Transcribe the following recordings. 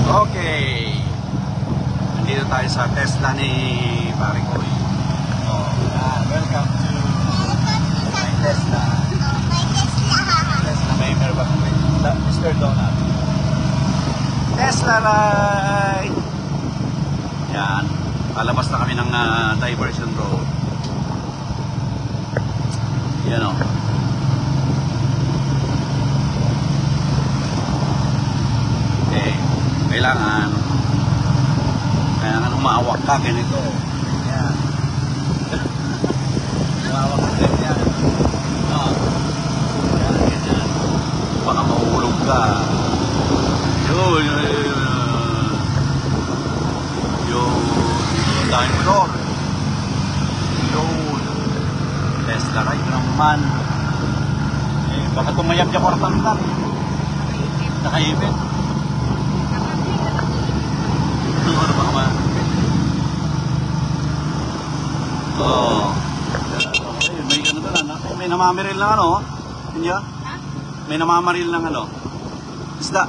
Okay. Nandito tayo sa Tesla ni Pare Koy. Oh, welcome to my Tesla. Tesla may meron ba? Mr. Donut. Tesla ride! Yan. Palabas na kami ng diversion road. Yan o. Okay. Kailangan umawak ka ganito. Yan. Umawak ka ganyan. No. Yan, ganyan. Baka mahulog ka. Yun. Dahil motor. Yun. Tesla ride naman. Eh, baka tumayab niya kwartal lang. Nakaipit. Ano ba naman? Oo. May ano ba na? May namamaril ng ano? Hindi ah? May namamaril ng ano? Isda.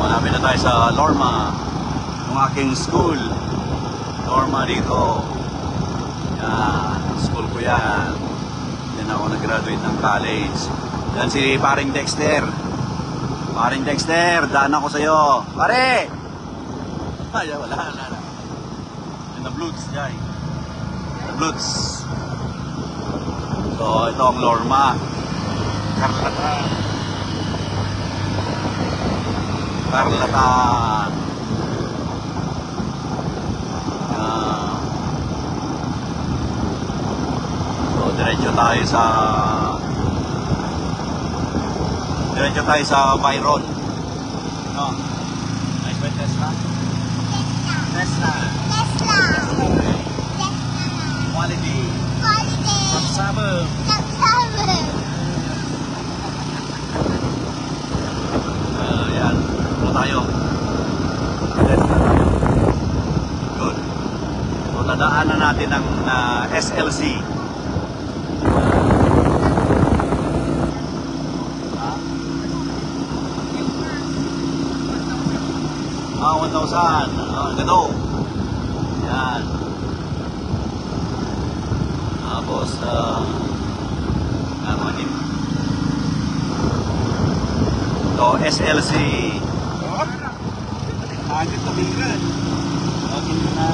Malapit na tayo sa Lorma, yung aking school. Lorma dito. Yan, school ko yan. Yan ako nag-graduate ng college. Yan si Paring Dexter. Paring Dexter, daan ako sa'yo. Pare! Ay, wala. Yan na Bloods, Jai. The Bloods. So, ito ang Lorma. Karlatan. So diretso tayo sa Byron. No. Nice by Tesla. Tesla. Okay. Quality. Sama. Yan. Tayo. Good. So, nadaanan natin ang SLC. 1,000. Gano. Yan. Tapos, ano din? So, SLC. Agad tumingin. Agad na.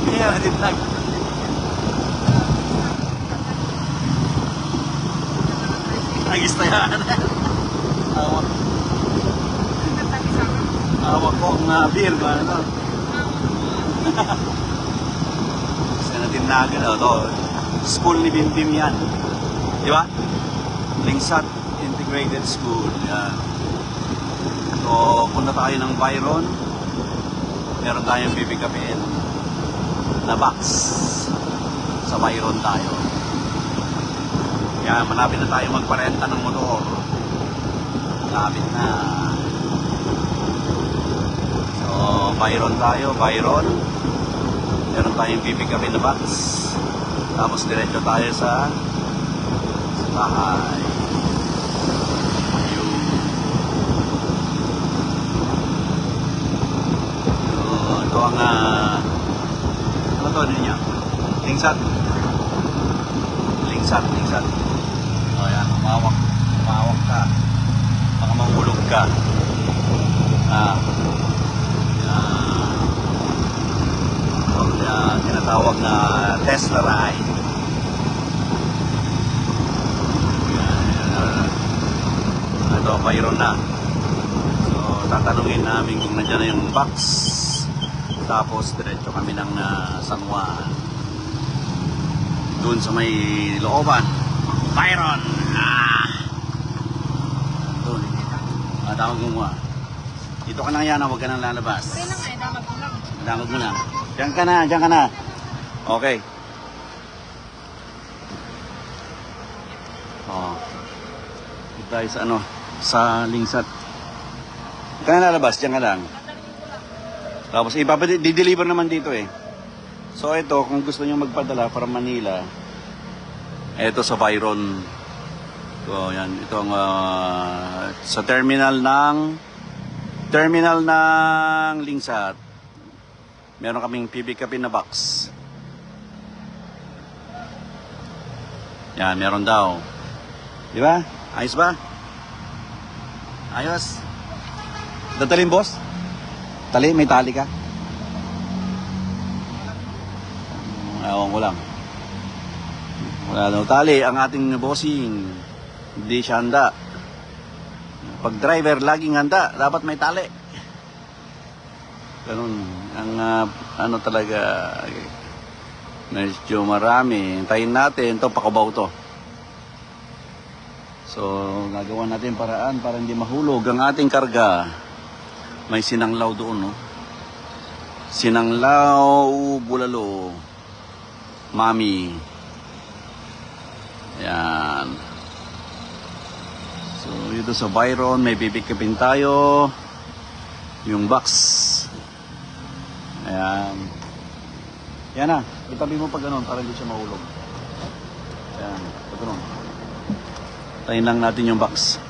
Kaya, agad na. Agis na yan. Awak ko ang beer ba? Ano? Kasi natin na agad. Ito, school ni Bimbim yan. Di ba? Lingsat Integrated School. Yan. So, punta tayo ng Byron. Meron tayong bibigapin na box. Sa Byron tayo. Kaya malapit na tayo magparenta ng motor. Malapit na. So, Byron tayo. Byron. Meron tayong bibigapin na box. Tapos diretso tayo sa bahay. Ito ang ano to niya? Lingsat. O yan, umawak ka. Baka mahulog ka. So, yan, tinatawag na Tesla ride. Ito, mayroon na. So, tatanungin namin kung nandiyan na yung box. Tapos diretso kami ng San Juan. Doon sa may looban. Byron! Doon. Tawag mo nga. Dito ka lang yan, huwag ka nang lalabas. Okay lang eh, damag mo lang. Damag mo lang. Diyan ka na. Okay. Dito tayo sa sa Lingsat. Huwag ka nang lalabas, diyan ka lang. Tapos di-deliver naman dito eh. So ito, kung gusto niyo magpadala para Manila, ito sa Byron. So yan, ito ang sa terminal ng Lingsat. Meron kaming pipick upin na box. Yan, meron daw. Di ba? Ayos ba? Ayos. Dadalhin, boss? Tali? May tali ka? Ewan ko lang. Wala daw tali. Ang ating bossing, hindi siya handa. Pag driver, laging handa. Dapat may tali. Ganun. Ang ano talaga, medyo marami. Hintayin natin. Ito, pakubaw to. So, gagawa natin paraan para hindi mahulog ang ating karga. May sinanglaw doon, no? Sinanglaw, bulalo. Mami. Ayan. So, dito sa Byron, may bibigkipin tayo. Yung box. Ayan. Yan na. Itabi mo pag ganun para hindi siya mahulog. Ayan. Pag ganun. Tayin lang natin yung box.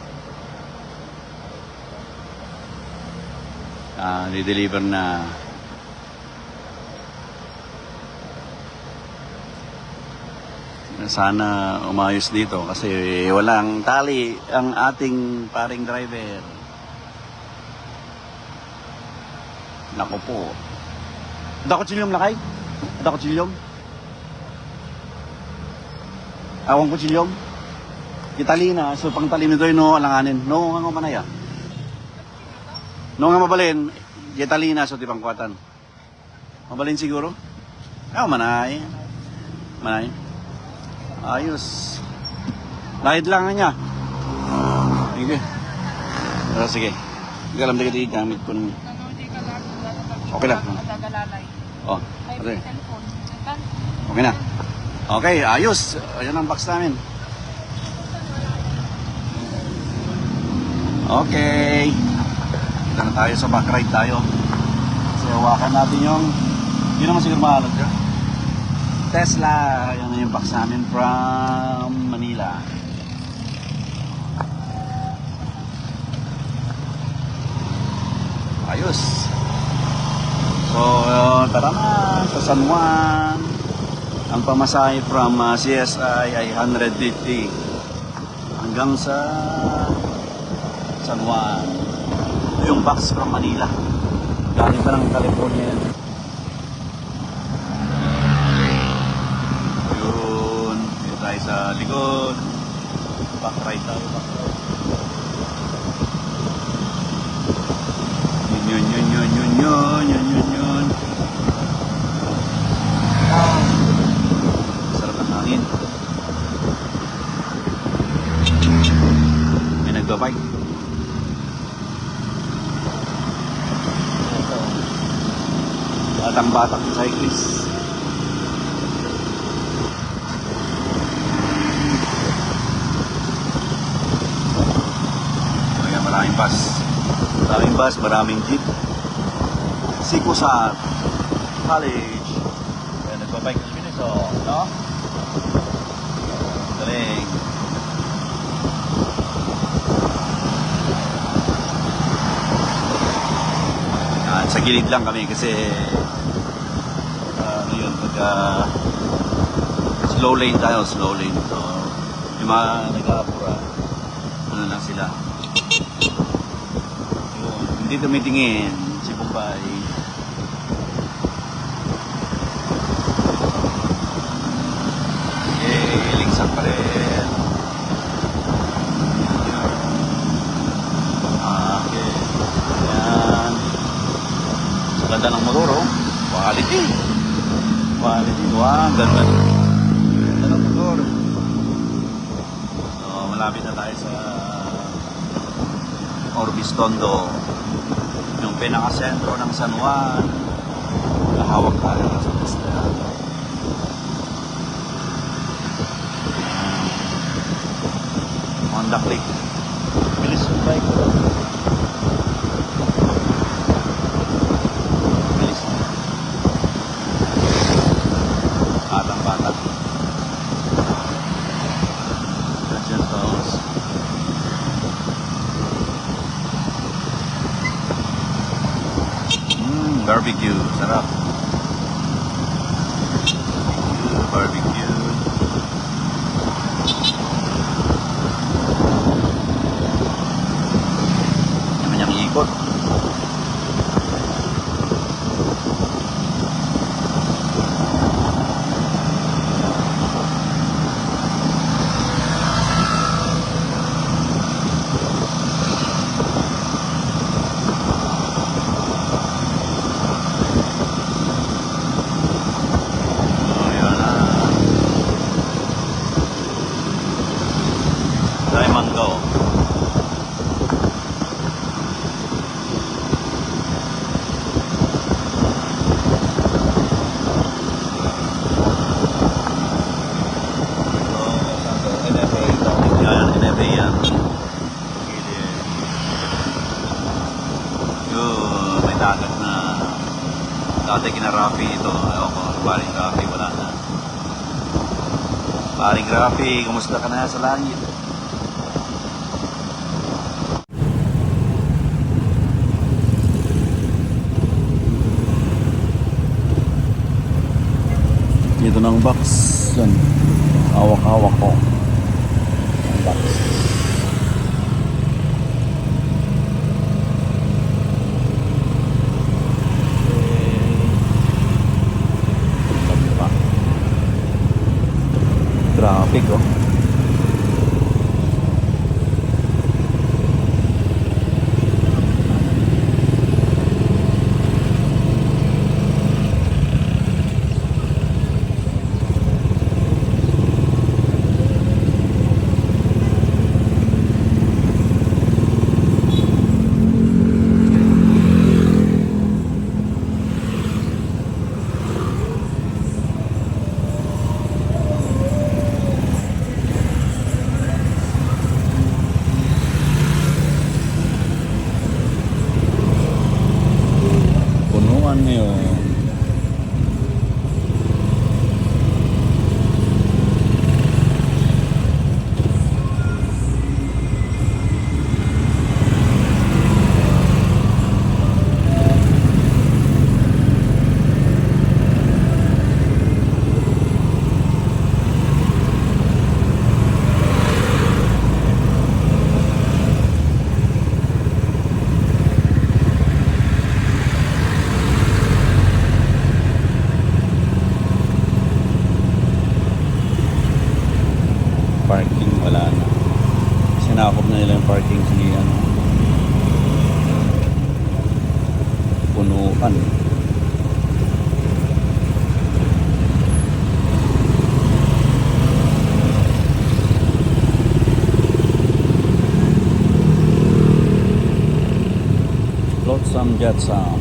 Di-deliver na. Sana umayos dito kasi walang tali ang ating paring driver. Nako po. Ada kutsilyong lakay? Ada kutsilyong? Awang kutsilyong? Itali na. So pang tali nito no alanganin. No nga manaya. No nga mabalin. Itali na so di pangkuatan. Mabalin siguro? Manay. Manay. Ayos. Lahid lang niya. Sige. Pero sige. Hindi alam na kita gamit ko naman. Okay lang. Oh, okay. Okay na. Okay, ayos. Ayan ang box namin. Okay. Dito na tayo sa back ride tayo. So, hawakan natin yung hindi naman siguro mahalog ka. Tesla, yan na yung box namin from Manila. Ayos. So, tara na sa San Juan. Ang pamasahe from CSI ay 150 hanggang sa San Juan. Ito yung box from Manila. Galing pa ng California yan. Tayo sa likod. Back right tayo. Back right. Yun. Sarap ang hangin. May nagbabike. Batang-batang cyclist. Maraming bus, maraming jeep. Sikusat College. Kaya nagbabike kami nito, no? Galing. Sa gilid lang kami kasi ano yun, slow lane tayo, slow lane. So, yung mga nag-aapura, ano lang sila. Hindi tumitingin si Bombay. Lingsat pa rin. Okay. Ayan. Sa ganda ng motor, oh. Quality. Quality. Wow, ganda. Ganda ng motor. So, malapit na tayo sa Orbis Tondo. Yung pinakasentro ng San Juan. Nakahawak tayo sa pista. Honda Click. Bilis yung bike. Bilis. barbecue. Sarap. Barbecue. Naman niyang ikot. Diamond Go. Yan, NFA yan. Yun, may dagat na dati kinarapi ito. Ewan ko, paring Rafi, wala na. Paring Rafi, kumusta ka na sa langit? Dito ng box yan. Hawak-hawak ko ang box. Traffic oh. Ngayon parking wala na. Sinakop na nila yung parking sa ano, punuan. Flotsam Jetsam.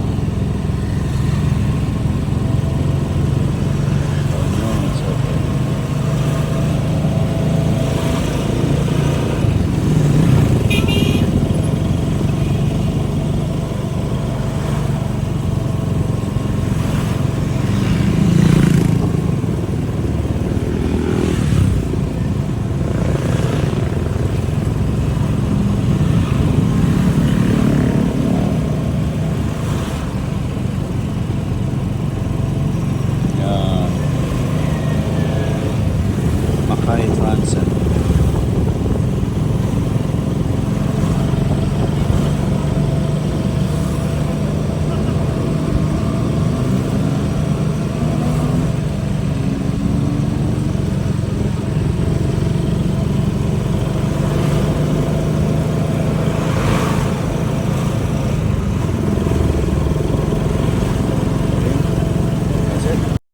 Transit.